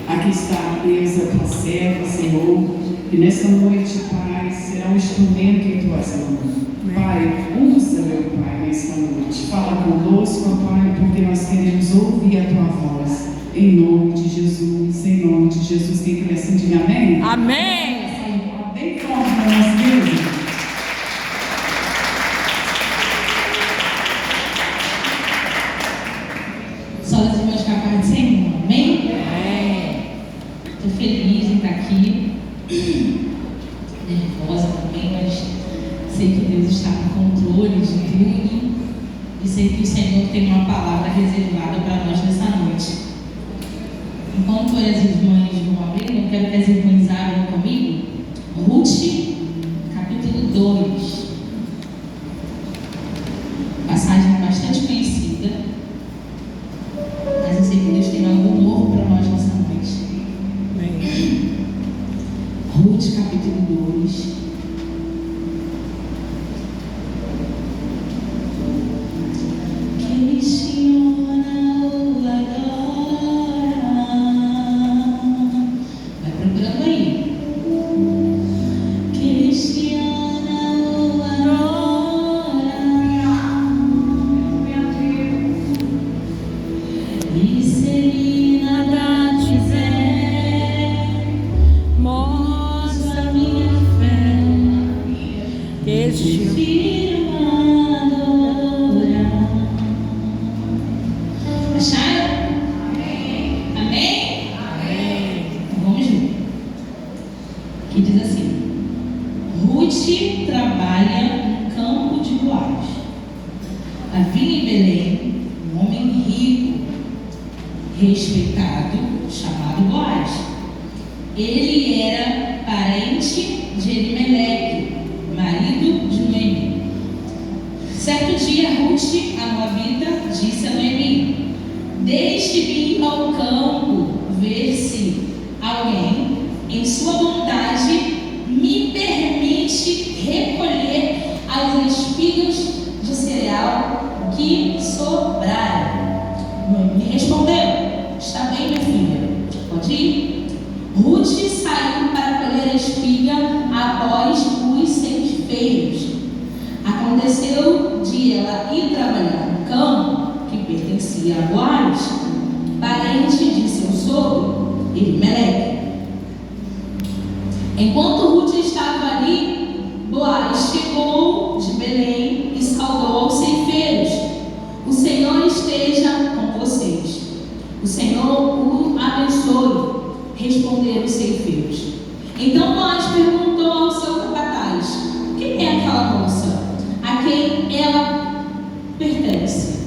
Aqui está a presa, tua serva, Senhor, que nesta noite, Pai, será um instrumento em tuas mãos. Pai, usa, meu Pai, nesta noite. Fala conosco, Pai, porque nós queremos ouvir a tua voz. Em nome de Jesus, em nome de Jesus. Quem crê assim, diga amém? Amém. Bem forte para nós, queridos. Solas e meus capazes do Senhor, amém? Estou feliz em estar aqui, nervosa também, mas sei que Deus está no controle de tudo e sei que o Senhor tem uma palavra reservada para nós nessa noite. Enquanto as irmãs vão abrir, eu quero que as irmãs abram comigo Ruth, capítulo 2, passagem bastante conhecida, mas eu sei que Deus tem algo novo para nós nessa noite. Ruth, capítulo 2. Vai procurando aí. E se nada tiver, mostra minha fé, prefiro adorar. Acharam? Amém? Então vamos ver. Que diz assim: Ruth trabalha no campo de Boaz. Havia em Belém um homem rico, respeitado, chamado Boaz. Ele era parente de Elimeleque, marido de Noemi. Certo dia, Ruth, a moabita, disse a Noemi: deixe-me ir ao campo ver se alguém, em sua bondade, me permite recolher as espigas de cereal que sobraram. Noemi respondeu: está bem, minha filha, pode ir. Ruth saiu para colher a espiga após os ceifeiros. Aconteceu de ela ir trabalhar no campo que pertencia a Boaz, parente de seu sogro, Elimeleque. Enquanto Ruth estava ali, Boaz chegou de Belém e saudou aos ceifeiros: o Senhor esteja com vocês. O Senhor o abençoe, responderam os ceifeiros. Então Boaz perguntou ao seu capataz: quem é aquela moça a quem ela pertence?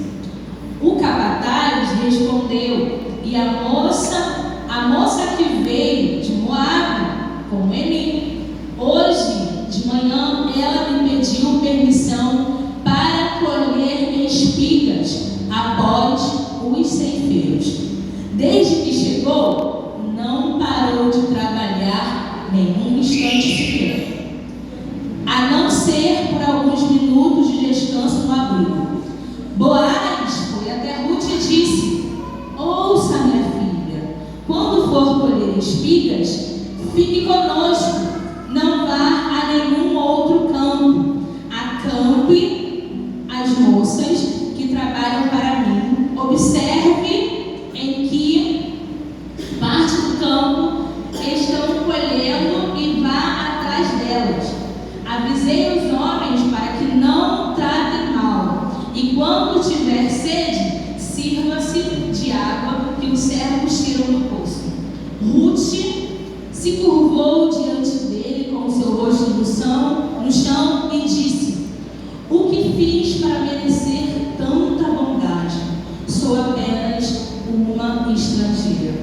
O capataz respondeu: e a moça que veio de Moabe com Noemi. Hoje de manhã ela me pediu permissão para colher espigas após os ceifeiros. Desde que chegou, não parou de trabalhar nenhum instante sequer, a não ser por alguns minutos de descanso no abrigo. Boaz foi até Ruth e disse: ouça, minha filha, quando for colher espigas, fique conosco, não vá a nenhum outro campo. Acampe as moças que trabalham para mim. Observe em que parte do campo estão colhendo e vá atrás delas. Avisei os homens para que não tratem mal. E quando tiver sede, sirva-se de água que os servos tiram do poço. Ruth se curvou diante dele com o seu rosto no chão e disse: o que fiz para merecer tanta bondade? Sou apenas uma estrangeira.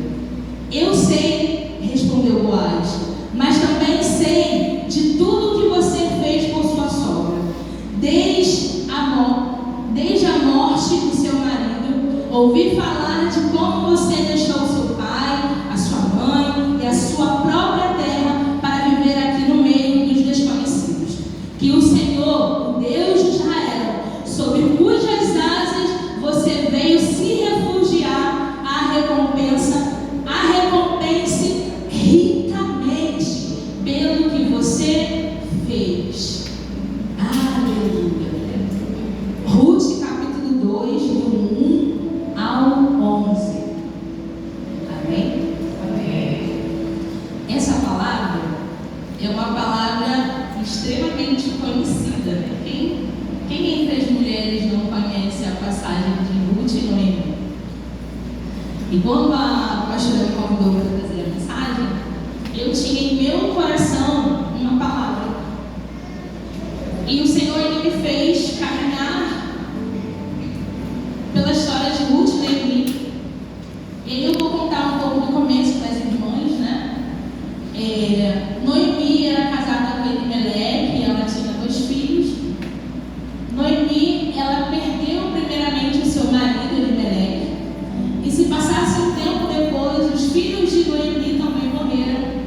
Eu sei, respondeu Boaz, mas também sei de tudo que você fez por sua sogra. Desde a morte do seu marido, ouvi falar de como você deixou seu pai, a sua mãe e a sua própria é uma palavra extremamente conhecida, né? Quem entre as mulheres não conhece a passagem de Ruth e Noemi? E quando a pastora me convidou para trazer a mensagem, eu tinha em meu coração uma palavra. E o Senhor, Ele me fez caminhar pela história de Ruth e Noemi. E aí eu vou contar um pouco do começo para as irmãs, né? Noemi era casada com Elimelec e ela tinha 2 filhos. Noemi, ela perdeu primeiramente o seu marido Elimelec. E se passasse um tempo depois, os filhos de Noemi também morreram.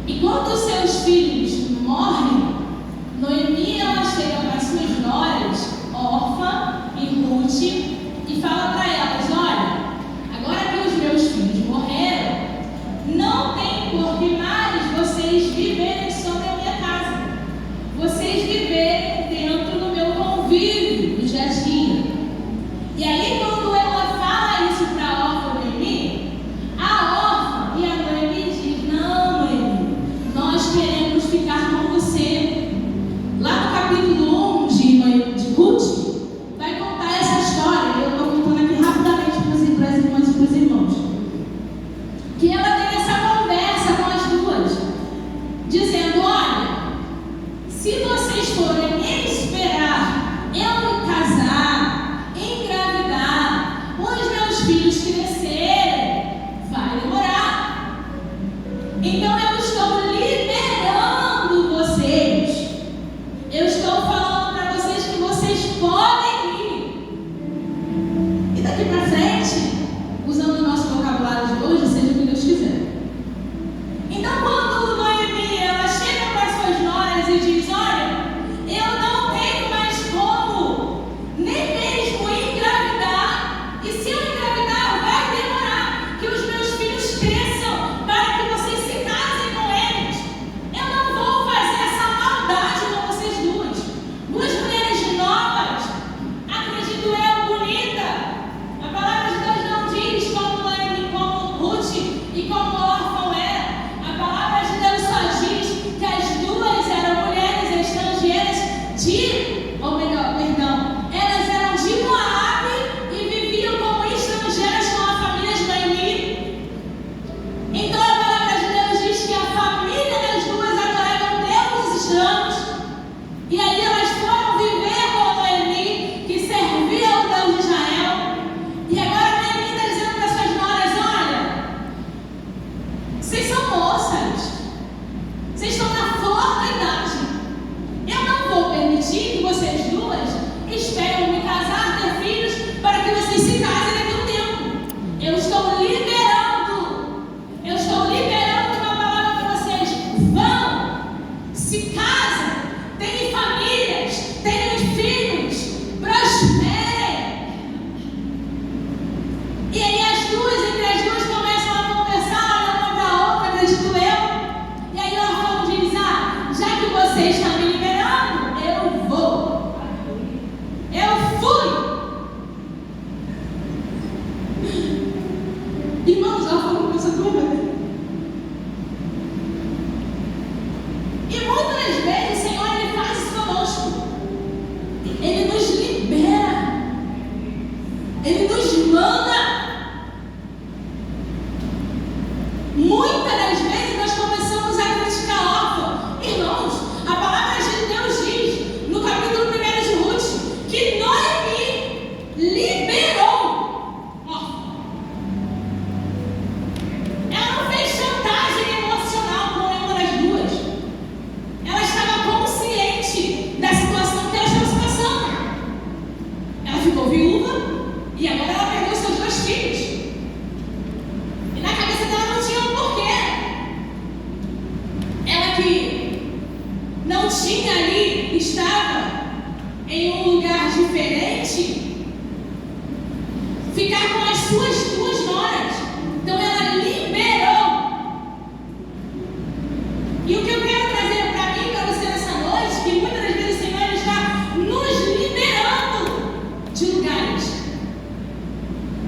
E quando os seus filhos morrem, Noemi, ela chega para suas noras, Orfa e Ruth, e fala para elas: olha, agora que os meus filhos morreram, não tem por que mais vocês viverem sobre a minha casa, vocês viverem dentro do meu convívio, do dia a dia. E aí, quando ela fala isso para a Orfa e Noemi, a Orfa e a Noemi diz: não, Noemi, nós queremos ficar com você. Lá no capítulo 1 de Ruth, vai contar essa história. Eu estou contando aqui rapidamente para as irmãs e para os irmãos. Que ela teve essa conversa com as duas, dizendo: olha, se vocês forem esperar eu me casar, engravidar, os meus filhos crescerem, vai demorar. Então eu estou liberando vocês. Eu estou falando para vocês que vocês podem ir. E daqui para frente, usando o nosso vocabulário de hoje, seja o que Deus quiser. Então, quando Noemi, ela chega para suas noras e diz: olha, eu não tenho mais como nem mesmo engravidar. E se eu engravidar, vai demorar que os meus filhos cresçam para que vocês se casem com eles. Eu não vou fazer essa maldade com vocês duas. Duas mulheres novas, acredito eu, bonita. A palavra de Deus não diz como Noemi, como Ruth e como Orfa era. A palavra de Deus só diz que as duas eram mulheres estrangeiras elas eram de Moabe e viviam como estrangeiras com a família de Noemi. Então a palavra de Deus diz que a família das duas adoravam deuses estranhos. E aí elas foram viver com Noemi, que servia ao Deus de Israel. E agora Noemi está dizendo para suas noras: olha, vocês são moças, vocês estão na flor da idade. Eu não vou permitir que vocês duas esperem me casar, ter filhos, para que vocês se casem daqui a um tempo. Eu estou liberando uma palavra para vocês. Vão, se casem, tenham famílias, tenham filhos, prosperem. E aí entre as duas começam a conversar, uma para a outra, acredito eu. E aí Orfa diz: já que vocês estão me liberando, eu vou. Eu fui. Irmãos, Orfa começa a comer. E muitas vezes o Senhor, Ele faz isso conosco. Ele nos libera. Ele nos manda. Muitas das vezes nós começamos a criticar Orfa. Irmãos, a palavra de Deus diz, no capítulo 1 de Ruth, que Noemi liberou Orfa. Ela não fez chantagem emocional com nenhuma das duas. Ela estava consciente da situação que ela estava se passando. Ela ficou viúva e agora ela perdeu seus 2 filhos. E na cabeça dela não tinha um porquê. Ela que não tinha ali, estava em um lugar diferente, ficar com as suas 2 noras. Então ela liberou. E o que eu quero trazer para mim, para você nessa noite, que muitas das vezes o Senhor, Ele está nos liberando de lugares.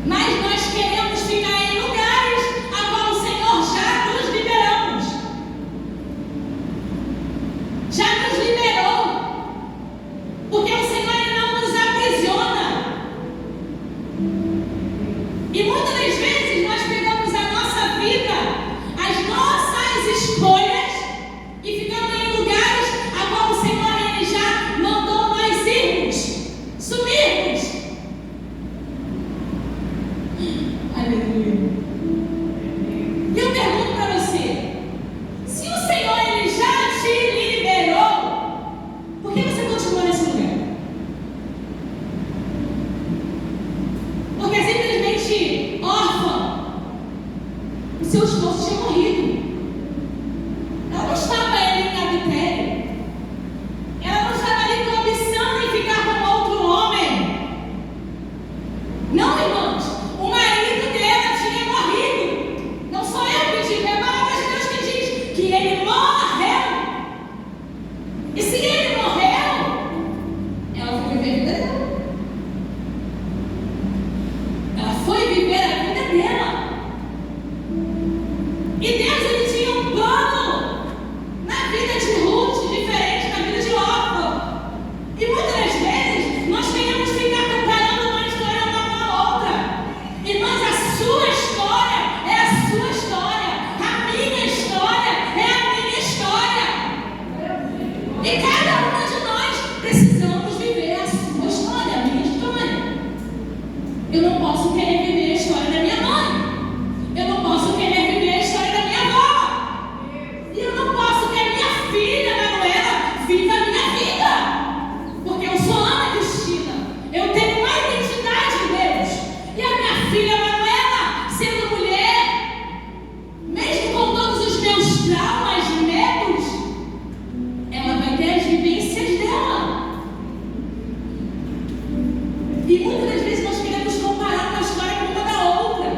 Mas nós queremos ficar em lugares a qual o Senhor já nos liberamos. seu esposo tinha morrido. Ela não estava ali em adultério. Ela não estava ali cobiçando em ficar com outro homem. Não, irmãos. O marido dela tinha morrido. Não sou eu que digo, é a palavra de Deus que diz que ele morreu. E se ele morreu, ela foi viver a vida dela. Ela foi viver a vida dela. E Deus, ele tinha um plano na vida de Ruth, diferente na vida de Orfa. E muitas vezes nós queremos ficar comparando uma história uma com a outra. Irmãos, a sua história é a sua história. A minha história é a minha história. E cada uma de nós precisamos viver a sua história, a minha história. Eu não posso querer viver a história da minha mãe. Eu não posso querer viver a história da minha avó. E eu não posso que a minha filha, Manuela, viva a minha vida. Porque eu sou Ana Cristina. Eu tenho uma identidade em Deus. E a minha filha, Manuela, sendo mulher, mesmo com todos os meus traumas e medos, ela vai ter as vivências dela. E muitas das vezes nós queremos comparar uma história com uma da outra.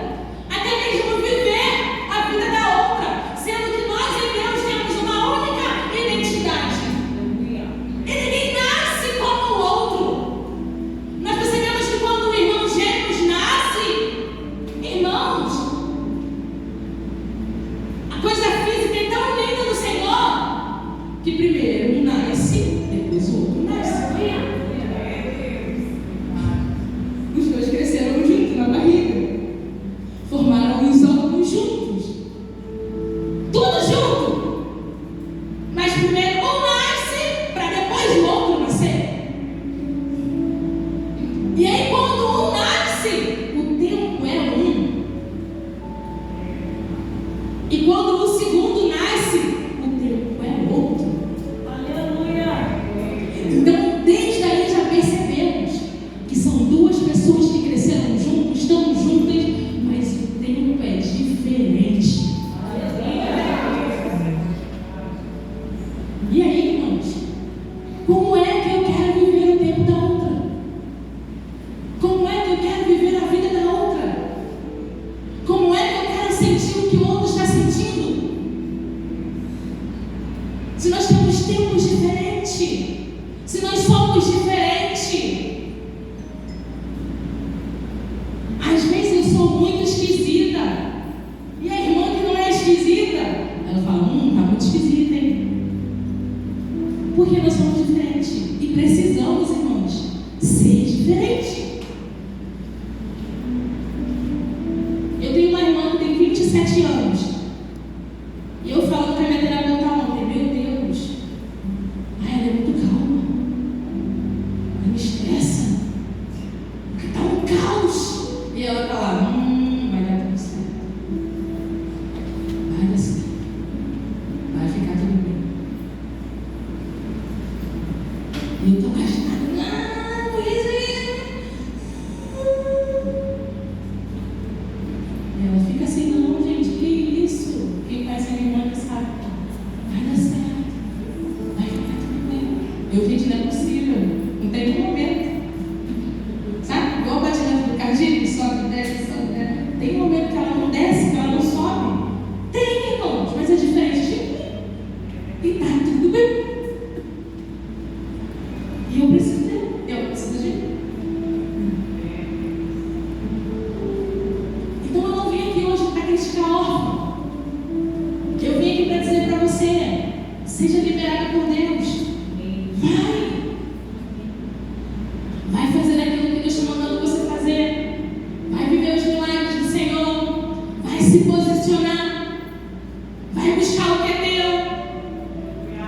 Até mesmo viver a vida da outra, sendo que nós e Deus temos uma única identidade. E ninguém nasce como o outro. Nós percebemos que quando o irmão gêmeos nasce, irmãos, a coisa física é tão linda do Senhor, que primeiro um nasce, depois o outro nasce. Os dois cresceram juntos na barriga. Formaram os óvulos juntos. Tudo junto. Mas primeiro um nasce para depois o outro nascer. E aí quando um nasce, o tempo é um. E quando o segundo nasce, o tempo é outro. Aleluia. Então desde aí já percebemos que são duas pessoas que cresceram juntos, estão juntas, mas o tempo é diferente. E aí, irmãos, como é que eu quero viver o tempo da outra? Como é que eu quero viver a vida da outra? Como é que eu quero sentir o que o outro está sentindo? Se nós temos tempos diferentes, se nós somos diferentes. Às vezes eu sou muito esquisita. E a irmã que não é esquisita, ela fala, tá muito esquisita, hein? Porque nós somos diferentes. E precisamos, irmãos, ser diferentes. Eu tenho uma irmã que tem 27 anos. E eu falo com a minha terapeuta ontem, meu Deus, ela é muito calma. Ela me estressa. Tá um caos. E ela tá lá, vai dar tudo certo. Vai dar certo. Vai ficar tudo bem. E eu tô agitada, não, isso. E ela fica assim, não, gente, que isso? Quem conhece a minha irmã que sabe. Vai dar certo. Vai ficar tudo bem. Eu, gente, não é possível. Não tem nenhum momento. Sabe? Igual o batimento do cardíaco, sobe, desce, sobe, desce. Tem um momento que ela não desce, que ela não sobe. Tem, irmãos, mas é diferente de mim. E tá tudo bem. E eu preciso dele. Eu preciso de mim. Então eu não vim aqui hoje para criticar a órfã. Eu vim aqui para dizer para você, seja liberada por Deus. Vai fazer aquilo que Deus está mandando você fazer. Vai viver os milagres do Senhor. Vai se posicionar. Vai buscar o que é teu.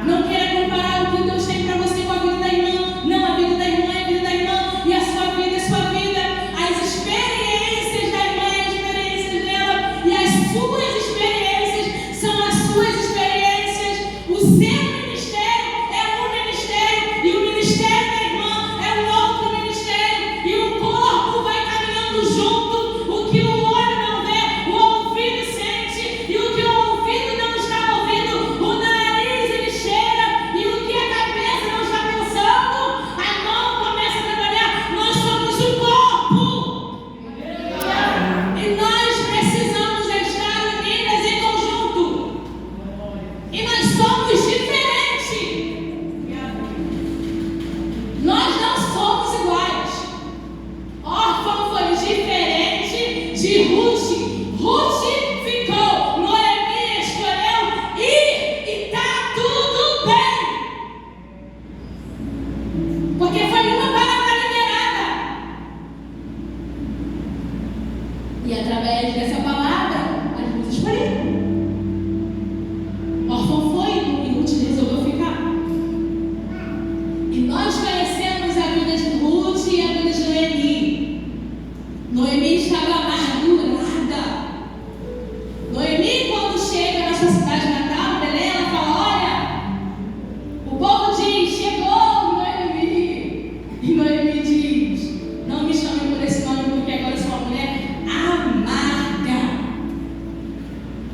Não queira comparar o que Deus tem para você com a vida da irmã. Não, a vida da irmã é a vida da irmã. E a sua vida é a sua vida. As experiências da irmã é a experiência dela. E as suas experiências são as suas experiências. O seu ministério é um ministério. E o ministério da irmã é um outro ministério. E o corpo vai caminhando junto. O que o olho não vê, o ouvido sente.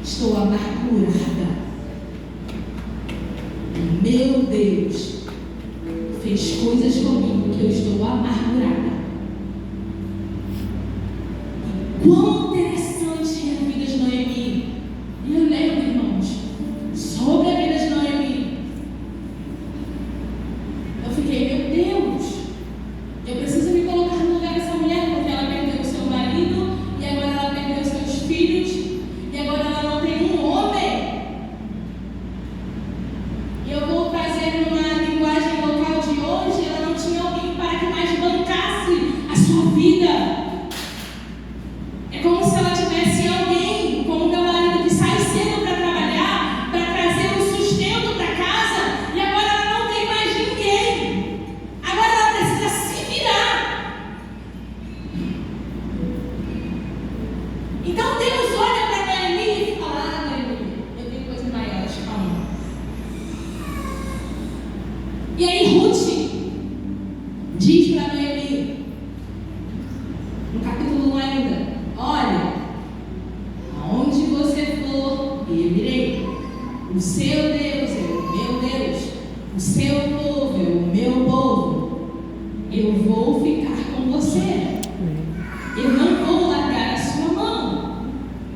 Estou amargurada. Meu Deus fez coisas comigo que eu estou amargurada. E quão interessante é a vida de Noemi. E eu lembro, irmãos, sobre a vida de Noemi. Eu fiquei, meu Deus, eu preciso me colocar no lugar dessa mulher, porque ela perdeu o seu marido, e agora ela perdeu seus filhos, e agora ela não tem um homem. E eu vou trazer numa linguagem local de hoje, ela não tinha alguém para que mais bancasse a sua vida. É como se ela tivesse alguém, como meu marido, que sai cedo para trabalhar, para trazer o sustento para casa, e agora ela não tem mais ninguém. Agora ela precisa se virar. Então Deus olha para Noemi e fala: Noemi, eu tenho coisas maiores, calma. E aí Ruth diz para Noemi, no capítulo 1 ainda: olha, aonde você for, eu irei. O seu Deus é o meu Deus, o seu povo é o meu povo. Eu vou ficar com você. Eu não vou largar a sua mão.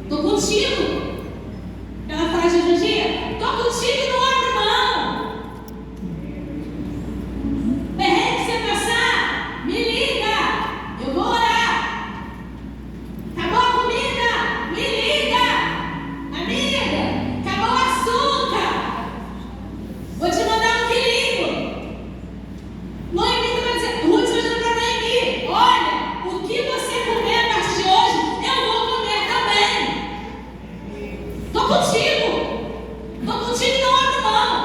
Estou contigo. Ela faz hoje em dia: estou contigo e não abro mão. Perrengue que você passar, me liga, eu vou orar. Acabou a comida, me liga. Amiga, acabou o açúcar, vou te mandar um quilinho. Noemi vai dizer, Ruth vai dizer para Noemi: olha, o que você comer a partir de hoje, eu vou comer também. Estou contigo e não abro mão.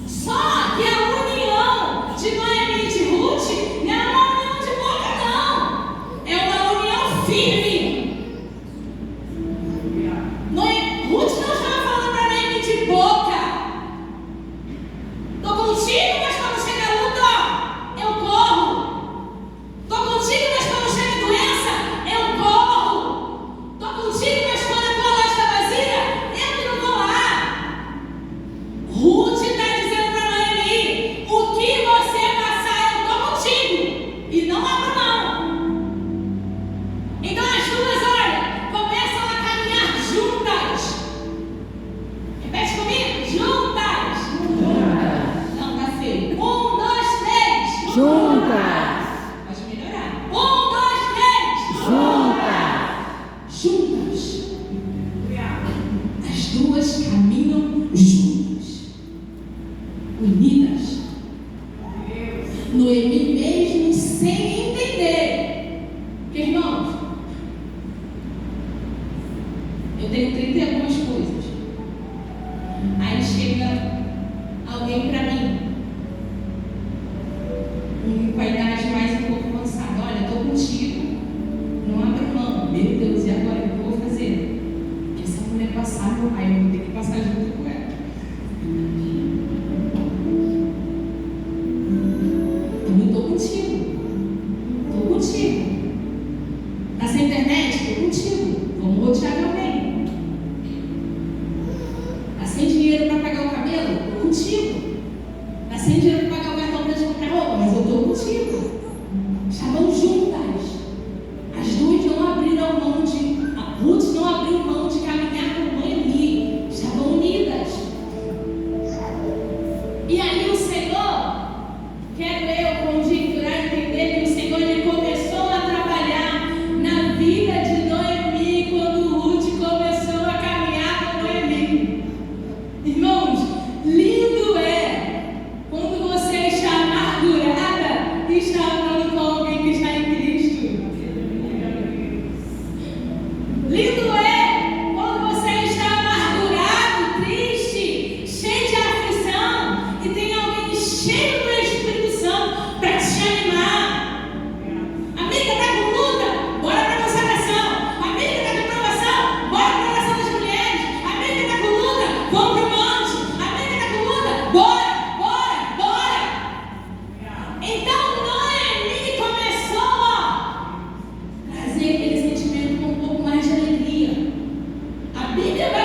Só que a união de Noemi e de Ruth não é uma união de boca, não. É uma união firme. Ruth não estava falando para Noemi de boca: estou contigo, mas quando chega a luta, ó, eu corro. Estou contigo, mas quando chega a doença, eu corro. Estou contigo, mas quando a tua loja está vazia, eu não vou lá. Ruth está dizendo para Noemi: o que você passar, eu estou contigo e não abro mão. Então as duas, olha, começam a caminhar juntas. Repete comigo: juntas. Não, tá feio. 1, 2, 3. Juntas. Pode melhorar. 1, 2, 3. Juntas. As duas caminham juntas, unidas. Noemi mesmo sem entender. Porque, irmãos, eu tenho 30 e algumas coisas. Aí chega alguém para mim, com a idade mais um pouco avançada: olha, estou contigo, não abro mão. Meu Deus, e agora o que eu vou fazer? Porque essa mulher passar, meu pai, eu vou ter que passar junto com ela. Então eu estou contigo. Estou contigo. Está sem internet? Estou contigo. Vamos rotear meu bem. Está sem dinheiro para pagar o cabelo? Estou contigo. Está sem dinheiro para pagar o cartão para te comprar roupa? Mas eu estou contigo. Estavam juntas. As duas não abriram mão de... A Ruth não abriu mão de caminhar com Noemi. Estavam unidas. E aí o Senhor, quero eu conjecturar, entender que o Senhor, ele começou a trabalhar na vida de Noemi quando Ruth começou a caminhar com Noemi. Irmãos, lindo é quando você está amargurada e está andando com alguém que está em Cristo. Lindo é quando você está amargurado, triste, cheio de aflição, e tem alguém cheio do Espírito Santo para te animar. Amiga, está com luta? Bora para a consagração. Amiga, está com provação? Bora para a oração das mulheres. Amiga, está com luta? Vamos para o monte. Amiga, está com luta? Bora, bora, bora. Então Noemi começou a trazer aquele sentimento com um pouco mais de alegria. A Bíblia vai